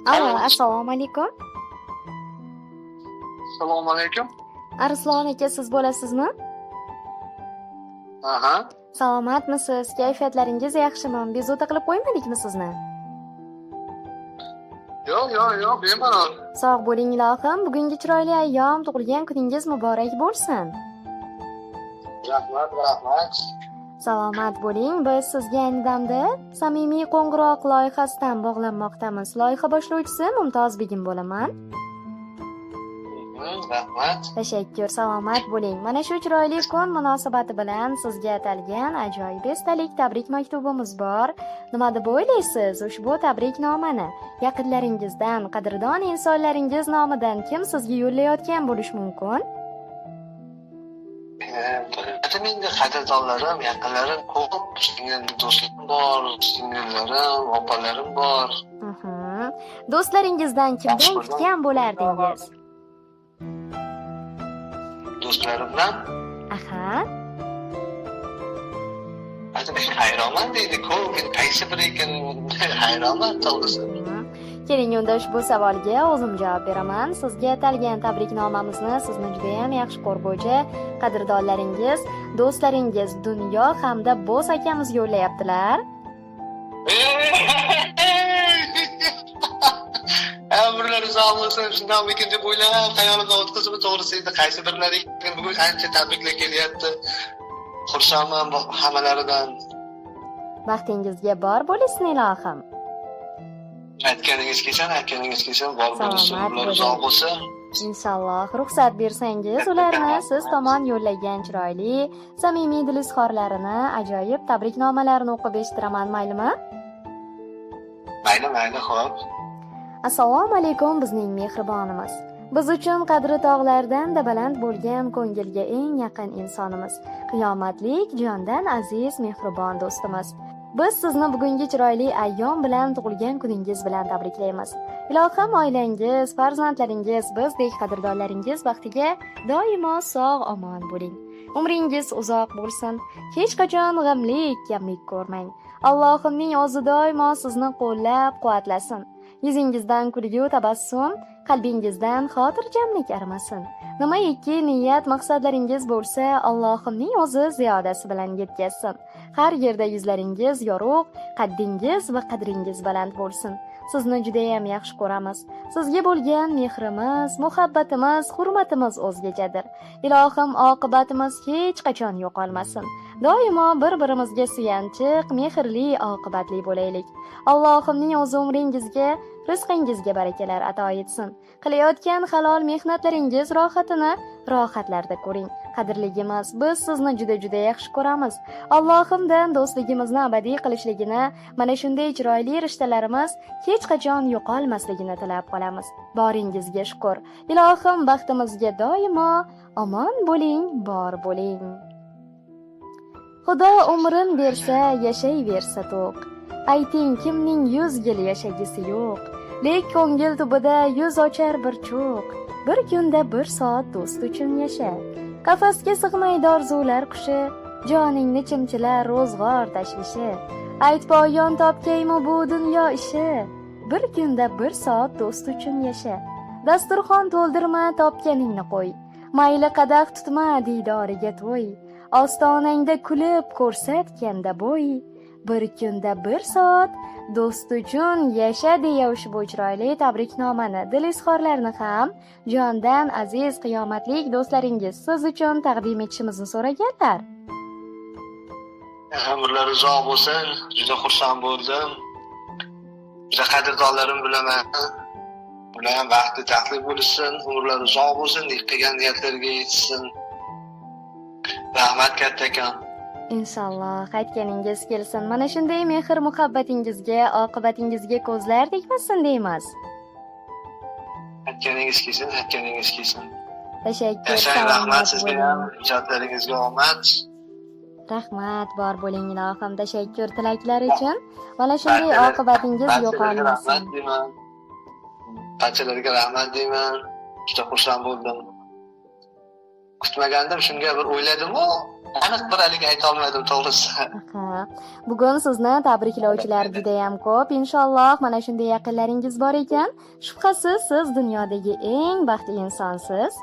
Allo, Alo, assalomu alaykum. assalomu alaykum. Arslon aka, siz bo'lasizmi? Aha. Salomatmisiz? Kayfiyatlaringiz yaxshimi? Bezovta qilib qo'ymadikmi sizni? Yo'q, bemalol. Sog' bo'ling ilohim. Bugungi chiroyli ayyom, tug'ilgan kuningiz muborak bo'lsin. Rahmat. Salomat bo'ling. Biz sizga ayni damda samimiy qo'ng'iroq loyihasidan bog'lanmoqdamiz. Loyiha boshlovchisi Mumtoz Begim bo'laman. Rahmat. Tashakkur, salomat bo'ling. Mana shu chiroyli kun munosabati bilan sizga atalgan ajoyib esdalik tabrik maktubimiz bor. Nima deb o'ylaysiz? Ushbu tabriknomani yaqinlaringizdan, qadrdon insonlaringiz nomidan kim sizga yo'llayotgan bo'lishi mumkin? Menga qadrdonlarim, yaqinlarim ko'p, do'stlarim bor, singillarim, opalarim bor. Do'stlaringizdan kimdan kutgan bo'lardingiz? Do'stlarimdan Aha. hayronman deydi-ku, men qaysi biri ekan hayronman to'g'risi. Keling, unda ushbu savolga o'zim javob beraman. Sizga atalgan tabriknomamizni sizni juda ham yaxshi ko'rguvchi qadrdonlaringiz, do'stlaringiz Dunyo hamda Bo'z akamiz yo'llayaptilar. Umrlar uzoq bo'lsin, shundan ekan deb o'ylab, xayolimdan o'tkazib to'g'risi endi qaysi birlari ekan bugun ancha tabriklar kelyapti. Xursandman hammalaridan. Baxtingizga bor bo'lsin ilohim. Aytganingiz kelsin, bor bo'lsin, umrlar uzoq bo'lsin. Inshaalloh, ruxsat bersangiz, ularni siz tomon yo'llagan chiroyli, samimiy dil izhorlarini, ajoyib tabriknomalarini o'qib eshitiraman, maylimi? Mayli, xo'p. Assalomu alaykum bizning mehribonimiz. Biz uchun qadri tog'lardan-da baland bo'lgan ko'ngilga eng yaqin insonimiz, qiyomatlik jondan aziz mehribon do'stimiz. Biz sizni bugungi chiroyli ayyom bilan, tug'ilgan kuningiz bilan tabriklaymiz. Ilohim oilangiz, farzandlaringiz, bizdek qadrdonlaringiz baxtiga doimo sog'-omon bo'ling. Umringiz uzoq bo'lsin. Hech qachon g'amlik, kamlik ko'rmang. Allohimning o'zi doimo sizni qo'llab-quvvatlasin. Yuzingizdan kulgu tabassum, qalbingizdan xotirjamlik arimasin. Nimaiki niyat maqsadlaringiz bo'lsa, Allohimning o'zi ziyodasi bilan yetkazsin. Har yerda yuzlaringiz yorug', qaddingiz va qadringiz baland bo'lsin. Sizni juda ham yaxshi ko'ramiz. Sizga bo'lgan mehrimiz, muhabbatimiz, hurmatimiz o'zgachadir. Ilohim oqibatimiz hech qachon yo'qolmasin. Doimo bir-birimizga suyanchiq, mehrli, oqibatli bo'laylik. Allohimning o'zi umringizga, rizqingizga barakalar ato etsin. Qilayotgan halol mehnatlaringiz rohatini rohatlarda ko'ring. Qadrligimiz, biz sizni juda yaxshi ko'ramiz. Allohimdan do'stligimizni abadiy qilishligini, mana shunday chiroyli rishtalarimiz hech qachon yo'qolmasligini tilab qolamiz. Boringizga shukr. Ilohim baxtimizga doimo omon bo'ling, bor bo'ling. Xudo umrin bersa, yashayversa to'q. Ayting, kimning 100 yil yashagisi yo'q? Lek ko'ngil tubida yuz ochar bir cho'q. Bir kunda 1 soat do'st uchun yasha. Qafasga sig'maydi orzular qushi, joningni chimchilar ro'zg'or tashvishi. Ayt poyon topgaymi bu dunyo ishi? Bir kunda 1 soat do'st uchun yasha. Dasturxon to'ldirma, topganingni qo'y. Mayli qadah tutma, diydoriga to'y. Ostonangda kulib ko'rsatganda bo'y. Bir kunda 1 soat do'st uchun yasha deya ushbu chiroyli tabriknomani, dil izhorlarini ham jondan aziz qiyomatlik do'stlaringiz siz uchun taqdim etishimizni so'raganlar. Umrlar uzoq bo'lsin, juda xursand bo'ldim. Juda qadrdonlarim bilaman. Ular ham vaqti taxtli bo'lsin, umrlar uzoq bo'lsin, qilgan niyatlariga yetsin. Rahmat kattakon. Inshaalloh qaytganingiz kelsin. Mana shunday mehr muhabbatingizga, oqibatingizga ko'zlar tegmasin deymiz. Aytganingiz kelsin. Tashakkur. Rahmat sizga ham, ijodlaringizga omad. Rahmat, bor bo'ling ilohim. Tashakkur tilaklar uchun. Mana shunday oqibatingiz yo'qolmasin. Barchalarga rahmat deyman. Juda xursand bo'ldim. Kutmagandim, shunga bir o'yladim-ku, aniq bir haligi ayta olmadim to'g'risi. Aha. Bugun sizni tabriklovchilar juda ham ko'p. Inshaalloh mana shunday yaqinlaringiz bor ekan. Shubhasiz siz dunyodagi eng baxtli insonsiz.